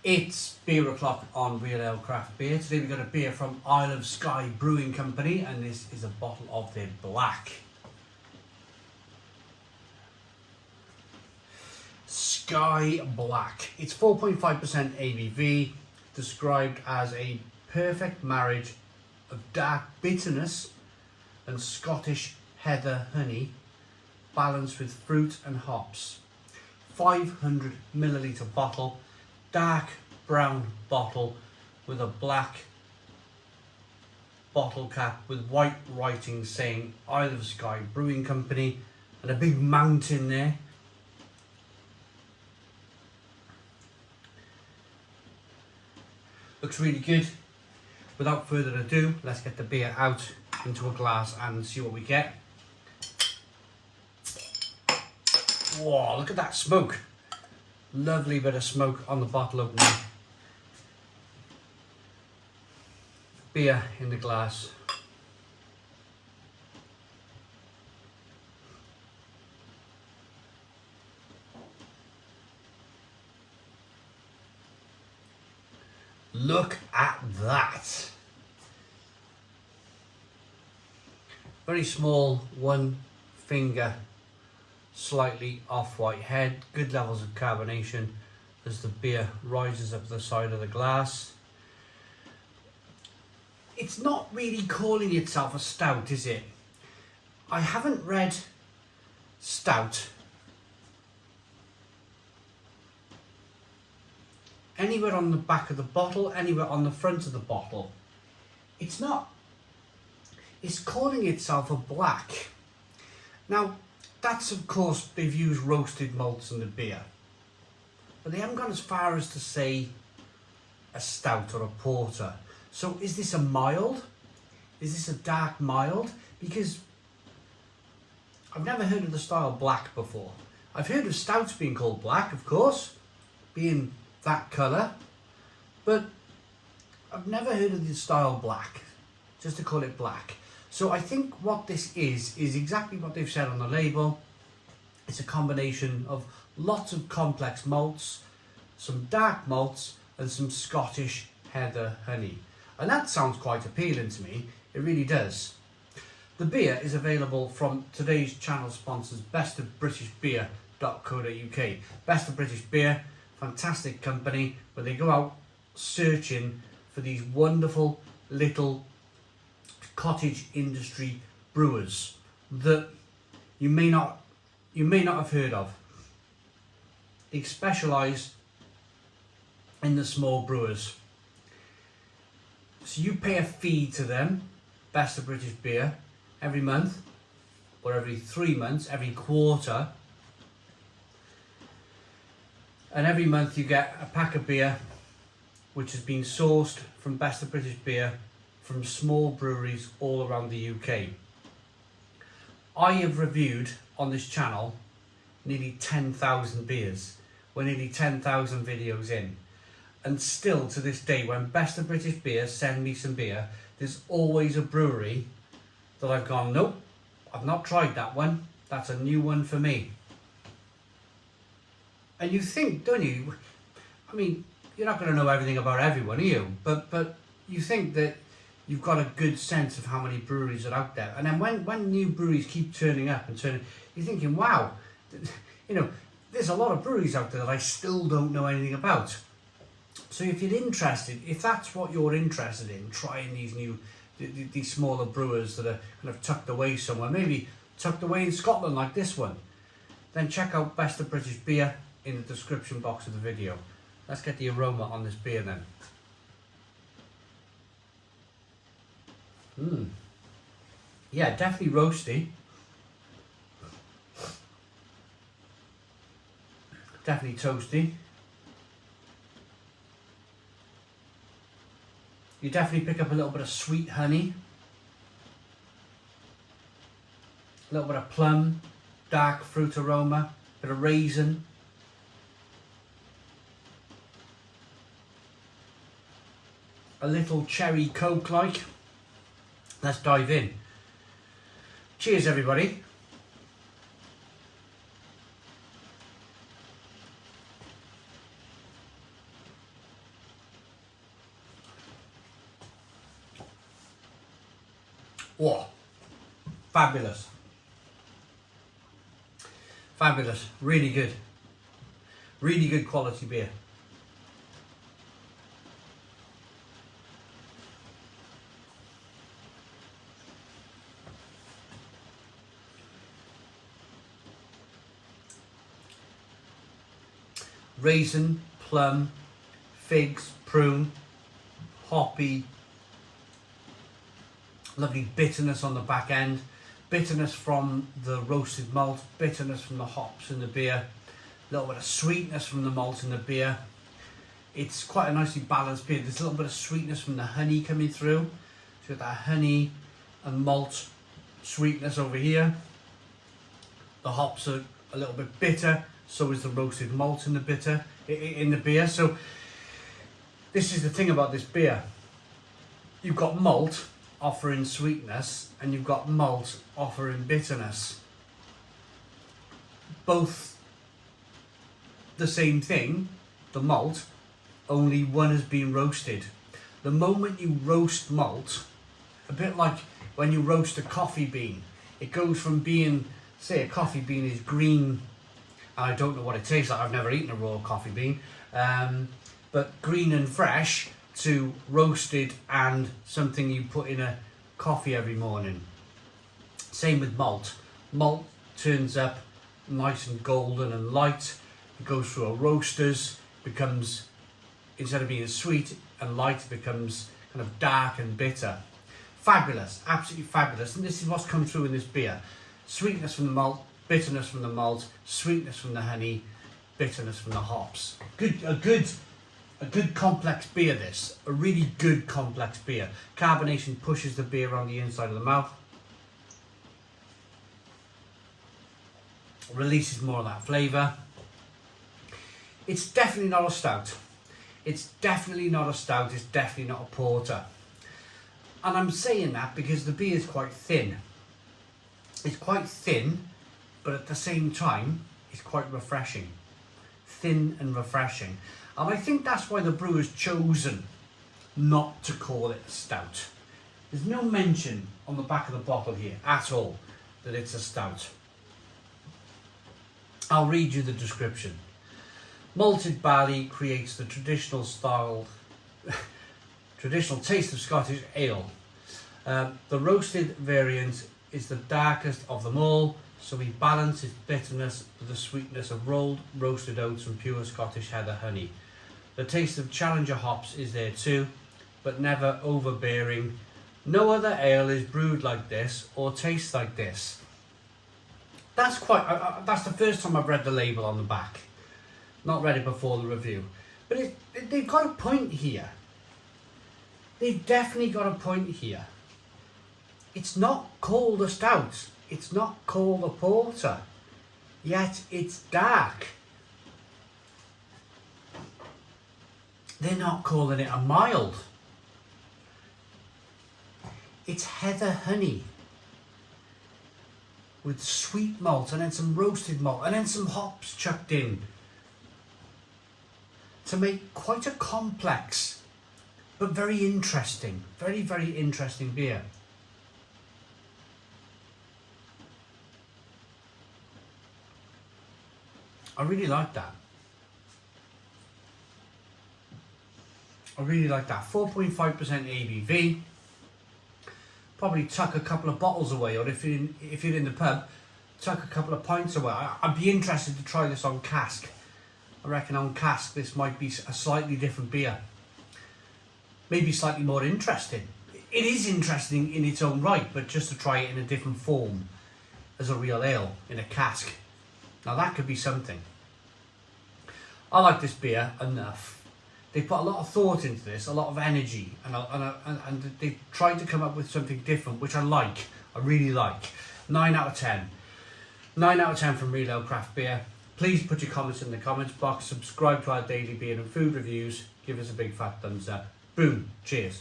It's beer o'clock on Real Ale Craft Beer. Today we've got a beer from Isle of Skye Brewing Company, and this is a bottle of their black. Skye Black. It's 4.5% ABV, described as a perfect marriage of dark bitterness and Scottish heather honey, balanced with fruit and hops. 500 milliliter bottle, dark brown bottle with a black bottle cap with white writing saying Isle of Skye Brewing Company and a big mountain there. Looks really good. Without further ado, let's get the beer out into a glass and see what we get. Whoa, look at that smoke. Lovely bit of smoke on the bottle opener. Beer in the glass. Look at that. Very small, one finger, slightly off-white head. Good levels of carbonation as the beer rises up the side of the glass. It's not really calling itself a stout, is it? I haven't read stout anywhere on the back of the bottle, anywhere on the front of the bottle. It's not. It's calling itself a black. Now, that's of course, they've used roasted malts in the beer. But they haven't gone as far as to say a stout or a porter. So is this a mild? Is this a dark mild? Because I've never heard of the style black before. I've heard of stouts being called black, of course, being that colour, but I've never heard of the style black, just to call it black. So I think what this is exactly what they've said on the label. It's a combination of lots of complex malts, some dark malts and some Scottish heather honey. And that sounds quite appealing to me, it really does. The beer is available from today's channel sponsors, bestofbritishbeer.co.uk. Best of British Beer, fantastic company where they go out searching for these wonderful little cottage industry brewers that you may not have heard of. They specialise in the small brewers. So you pay a fee to them, Best of British Beer, every month, or every 3 months, every quarter. And every month you get a pack of beer which has been sourced from Best of British Beer from small breweries all around the UK. I have reviewed on this channel nearly 10,000 beers. We're nearly 10,000 videos in. And still to this day, when Best of British Beer send me some beer, there's always a brewery that I've gone, nope, I've not tried that one. That's a new one for me. And you think, don't you? I mean, you're not going to know everything about everyone, are you? But you think that you've got a good sense of how many breweries are out there. And then when new breweries keep turning up and turning, you're thinking, wow, you know, there's a lot of breweries out there that I still don't know anything about. So if you're interested, if that's what you're interested in, trying these smaller brewers that are kind of tucked away somewhere, maybe tucked away in Scotland like this one, then check out Best of British Beer in the description box of the video. Let's get the aroma on this beer then. Yeah, definitely roasty. Definitely toasty. You definitely pick up a little bit of sweet honey. A little bit of plum, dark fruit aroma, bit of raisin. A little cherry coke like. Let's dive in. Cheers everybody. Whoa, fabulous. Fabulous, really good. Really good quality beer. Raisin, plum, figs, prune, hoppy, lovely bitterness on the back end, bitterness from the roasted malt, bitterness from the hops in the beer, a little bit of sweetness from the malt in the beer. It's quite a nicely balanced beer. There's a little bit of sweetness from the honey coming through. So you've got that honey and malt sweetness over here. The hops are a little bit bitter, so is the roasted malt in the beer. So this is the thing about this beer. You've got malt offering sweetness and you've got malt offering bitterness. Both the same thing, the malt, only one has been roasted. The moment you roast malt, a bit like when you roast a coffee bean, it goes from being, say a coffee bean is green, I don't know what it tastes like, I've never eaten a raw coffee bean, but green and fresh, to roasted and something you put in a coffee every morning. Same with malt. Malt turns up nice and golden and light, it goes through a roasters, becomes, instead of being sweet and light, it becomes kind of dark and bitter. Fabulous, absolutely fabulous, and this is what's come through in this beer. Sweetness from the malt, bitterness from the malt, sweetness from the honey, bitterness from the hops. A good complex beer this. A really good complex beer. Carbonation pushes the beer on the inside of the mouth. Releases more of that flavour. It's definitely not a stout. It's definitely not a stout. It's definitely not a porter. And I'm saying that because the beer is quite thin. It's quite thin, but at the same time, it's quite refreshing. Thin and refreshing. And I think that's why the brewer's chosen not to call it a stout. There's no mention on the back of the bottle here at all that it's a stout. I'll read you the description. Malted barley creates the traditional taste of Scottish ale. The roasted variant is the darkest of them all, so we balance its bitterness with the sweetness of rolled roasted oats and pure Scottish heather honey. The taste of Challenger hops is there too, but never overbearing. No other ale is brewed like this or tastes like this. That's that's the first time I've read the label on the back. Not read it before the review. But they've got a point here. They've definitely got a point here. It's not called a stout. It's not called a porter. Yet it's dark. They're not calling it a mild. It's heather honey with sweet malt and then some roasted malt and then some hops chucked in to make quite a complex but very interesting, very, very interesting beer. I really like that. I really like that. 4.5% ABV. Probably tuck a couple of bottles away, or if you're in the pub, tuck a couple of pints away. I'd be interested to try this on cask. I reckon on cask this might be a slightly different beer. Maybe slightly more interesting. It is interesting in its own right, but just to try it in a different form as a real ale in a cask. Now that could be something. I like this beer enough. They put a lot of thought into this, a lot of energy, and they tried to come up with something different, which I like. I really like. 9 out of 10. 9 out of 10 from Real Ale Craft Beer. Please put your comments in the comments box. Subscribe to our daily beer and food reviews. Give us a big fat thumbs up. Boom. Cheers.